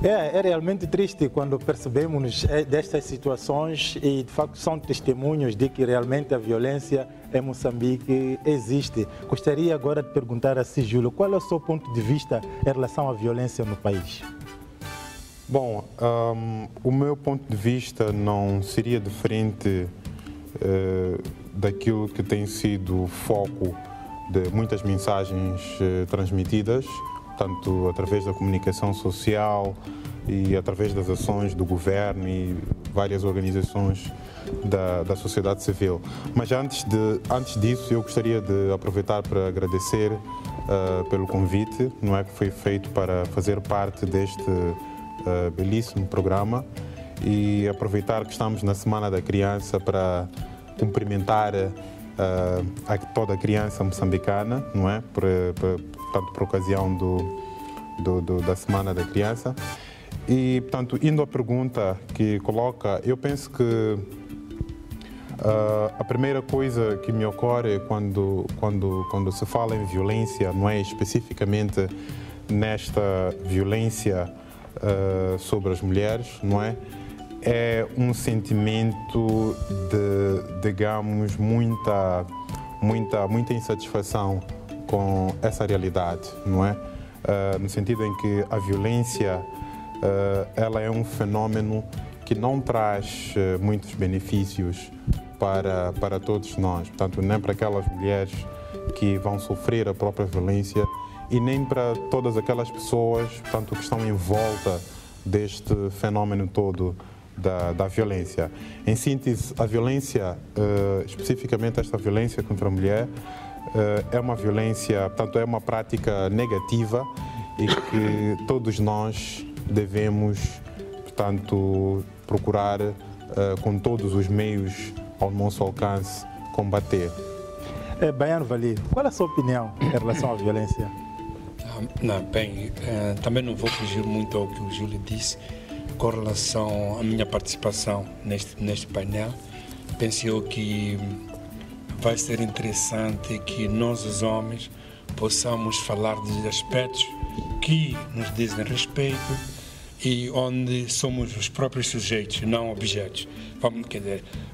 É realmente triste quando percebemos destas situações e, de facto, são testemunhos de que realmente a violência em Moçambique existe. Gostaria agora de perguntar a si, Júlio, qual é o seu ponto de vista em relação à violência no país? Bom, o meu ponto de vista não seria diferente daquilo que tem sido o foco de muitas mensagens transmitidas, tanto através da comunicação social e através das ações do governo e várias organizações da sociedade civil. Mas antes disso, eu gostaria de aproveitar para agradecer pelo convite, não é, que foi feito para fazer parte deste belíssimo programa, e aproveitar que estamos na Semana da Criança para cumprimentar toda a criança moçambicana, não é? Portanto, por ocasião da Semana da Criança. E, portanto, indo à pergunta que coloca, eu penso que a primeira coisa que me ocorre quando se fala em violência, não é especificamente nesta violência sobre as mulheres, não é? É um sentimento de, digamos, muita insatisfação com essa realidade, não é? No sentido em que a violência ela é um fenômeno que não traz muitos benefícios para todos nós, portanto, nem para aquelas mulheres que vão sofrer a própria violência e nem para todas aquelas pessoas, portanto, que estão em volta deste fenômeno todo da violência. Em síntese, a violência, especificamente esta violência contra a mulher, é uma violência, portanto, é uma prática negativa e que todos nós devemos, portanto, procurar com todos os meios ao nosso alcance combater. Baiano Vali, qual é a sua opinião em relação à violência? Também não vou fugir muito ao que o Júlio disse com relação à minha participação neste painel. Penso eu que vai ser interessante que nós, os homens, possamos falar de aspectos que nos dizem respeito e onde somos os próprios sujeitos, não objetos.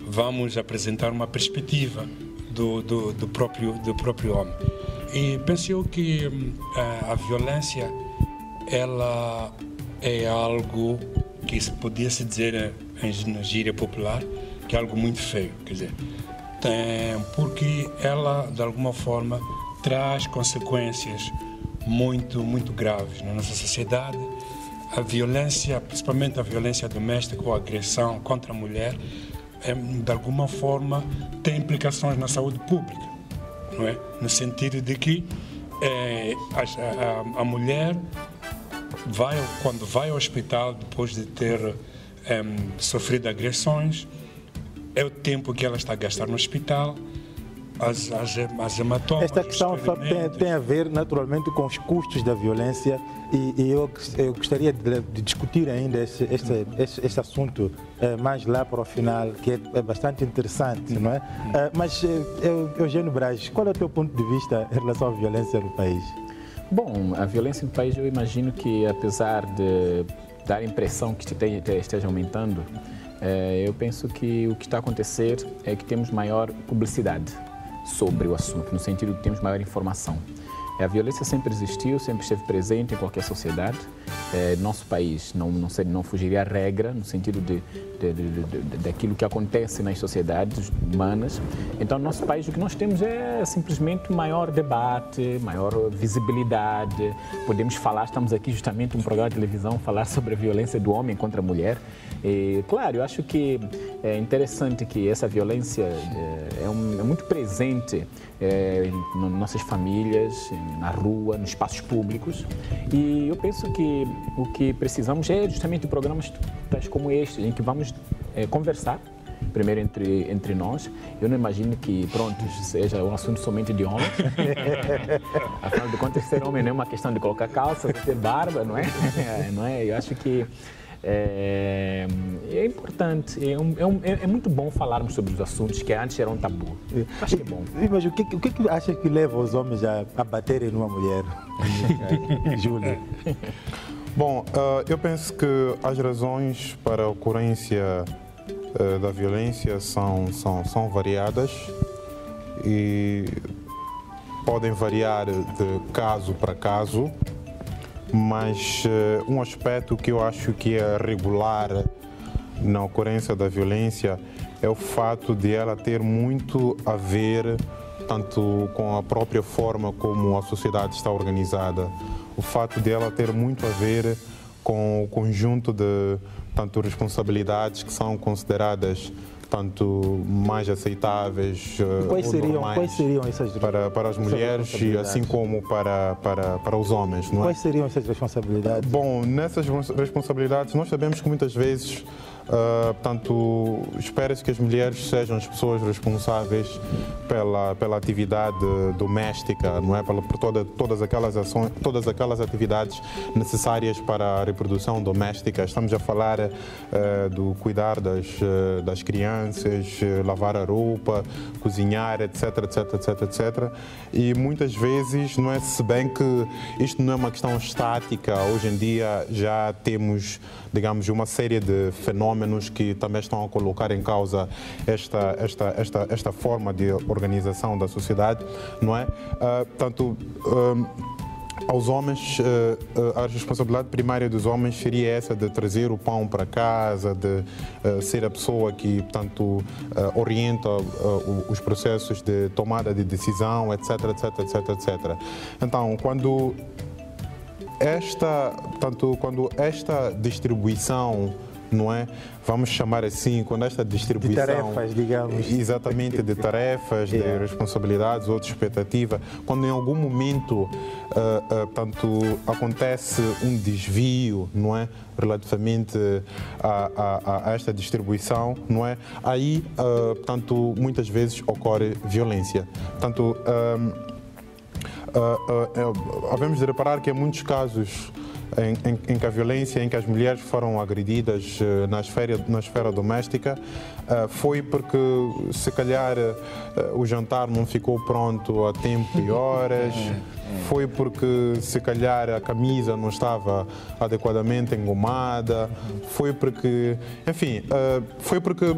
Vamos apresentar uma perspectiva do próprio homem. E penso eu que a violência, ela é algo que se podia se dizer na gíria popular, que é algo muito feio, quer dizer, porque ela, de alguma forma, traz consequências muito graves na nossa sociedade. A violência, principalmente a violência doméstica ou a agressão contra a mulher, de alguma forma tem implicações na saúde pública, não é? No sentido de que a mulher quando vai ao hospital depois de ter sofrido agressões, é o tempo que ela está a gastar no hospital, as hematomas. Esta questão tem a ver naturalmente com os custos da violência e eu gostaria de discutir ainda este assunto mais lá para o final, que é bastante interessante, não é? Mas, Eugênio Braz, qual é o teu ponto de vista em relação à violência no país? Bom, a violência no país, eu imagino que, apesar de dar a impressão que esteja aumentando, eu penso que o que está a acontecer é que temos maior publicidade sobre o assunto, no sentido de que temos maior informação. A violência sempre existiu, sempre esteve presente em qualquer sociedade. Nosso país não fugiria à regra, no sentido daquilo que acontece nas sociedades humanas. Então, no nosso país, o que nós temos é simplesmente maior debate, maior visibilidade. Podemos falar, estamos aqui justamente num programa de televisão, falar sobre a violência do homem contra a mulher. E, claro, eu acho que é interessante que essa violência é muito presente nas nossas famílias, na rua, nos espaços públicos. E eu penso que o que precisamos é justamente de programas tais como este, em que vamos conversar, primeiro entre nós. Eu não imagino que, seja um assunto somente de homens. Afinal de contas, ser homem não é uma questão de colocar calça, ter barba, não é? Não é? Eu acho que é importante, é muito bom falarmos sobre os assuntos que antes eram tabu. Acho que é bom. Mas o que acha que leva os homens a baterem numa mulher, Júlio? Bom, eu penso que as razões para a ocorrência da violência são variadas e podem variar de caso para caso, mas um aspecto que eu acho que é regular na ocorrência da violência é o fato de ela ter muito a ver tanto com a própria forma como a sociedade está organizada, o fato de ela ter muito a ver com o conjunto de tanto responsabilidades que são consideradas tanto mais aceitáveis quais seriam essas para as mulheres e assim como para os homens, não é? Quais seriam essas responsabilidades? Bom, nessas responsabilidades nós sabemos que muitas vezes portanto, espera-se que as mulheres sejam as pessoas responsáveis pela atividade doméstica, não é? Por todas aquelas ações, todas aquelas atividades necessárias para a reprodução doméstica. Estamos a falar do cuidar das crianças, lavar a roupa, cozinhar, etc, etc, etc, etc. E muitas vezes, não é, se bem que isto não é uma questão estática, hoje em dia já temos, digamos, uma série de fenómenos que também estão a colocar em causa esta forma de organização da sociedade, não é? Portanto, aos homens, a responsabilidade primária dos homens seria essa de trazer o pão para casa, de ser a pessoa que, portanto, orienta os processos de tomada de decisão, etc, etc, etc, etc. Então, quando esta distribuição, não é? Vamos chamar assim, quando esta distribuição... De tarefas, digamos. Exatamente, de tarefas, de responsabilidades ou de expectativa. Quando em algum momento, portanto, acontece um desvio, não é? Relativamente a esta distribuição, não é? Aí, portanto, muitas vezes ocorre violência. Portanto, havemos de reparar que em muitos casos em que a violência, em que as mulheres foram agredidas na esfera doméstica, foi porque se calhar o jantar não ficou pronto a tempo e horas, foi porque se calhar a camisa não estava adequadamente engomada, foi porque, enfim, foi porque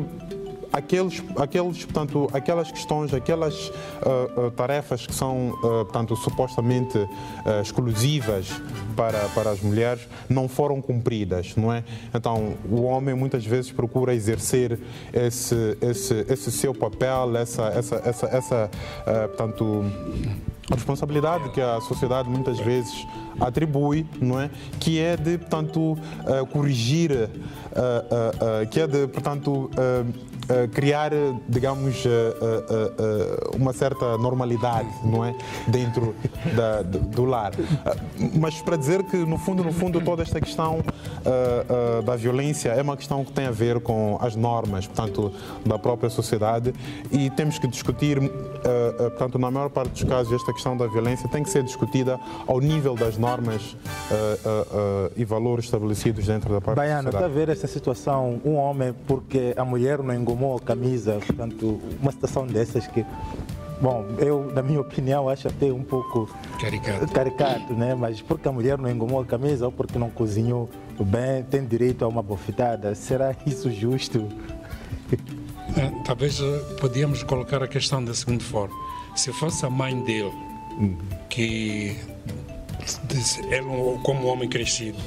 aquelas questões, aquelas tarefas que são, portanto, supostamente exclusivas para as mulheres não foram cumpridas, não é? Então, o homem muitas vezes procura exercer esse seu papel, portanto, a responsabilidade que a sociedade muitas vezes atribui, não é? Que é de, portanto, corrigir, que é de, portanto, criar, digamos, uma certa normalidade, não é? Dentro do lar. Mas para dizer que, no fundo, toda esta questão da violência é uma questão que tem a ver com as normas, portanto, da própria sociedade, e temos que discutir, portanto, na maior parte dos casos, esta questão da violência tem que ser discutida ao nível das normas e valores estabelecidos dentro da própria Baiano, sociedade. está a ver essa situação, um homem porque a mulher não engomou a camisa, portanto, uma situação dessas que, bom, eu, na minha opinião, acho até um pouco caricato, né? Mas porque a mulher não engomou a camisa ou porque não cozinhou bem, tem direito a uma bofetada. Será isso justo? Talvez podíamos colocar a questão da seguinte forma. Se fosse a mãe dele, que ele, como homem crescido,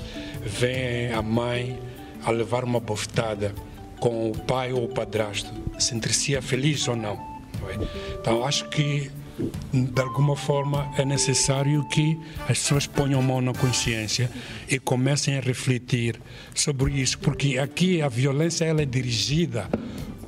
vê a mãe a levar uma bofetada com o pai ou o padrasto, sentir-se feliz ou não. Então, acho que, de alguma forma, é necessário que as pessoas ponham mão na consciência e comecem a refletir sobre isso, porque aqui a violência ela é dirigida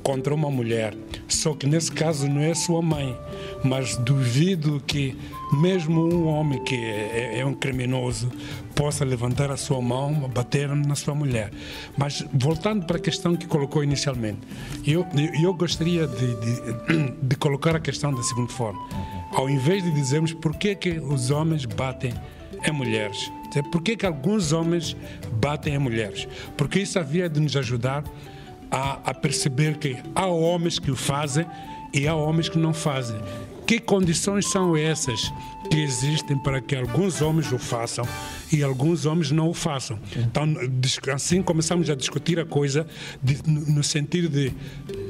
contra uma mulher, só que nesse caso não é sua mãe, mas duvido que mesmo um homem que é um criminoso possa levantar a sua mão, bater na sua mulher. Mas voltando para a questão que colocou inicialmente, eu gostaria de colocar a questão da seguinte forma. Ao invés de dizermos por que os homens batem em mulheres, por que alguns homens batem em mulheres, porque isso havia de nos ajudar a perceber que há homens que o fazem e há homens que não fazem. que condições são essas que existem para que alguns homens o façam e alguns homens não o façam. Então, assim começamos a discutir a coisa no sentido de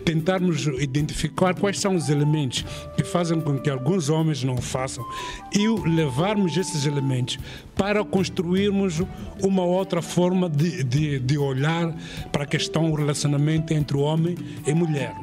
tentarmos identificar quais são os elementos que fazem com que alguns homens não o façam e levarmos esses elementos para construirmos uma outra forma de olhar para a questão do relacionamento entre o homem e mulher.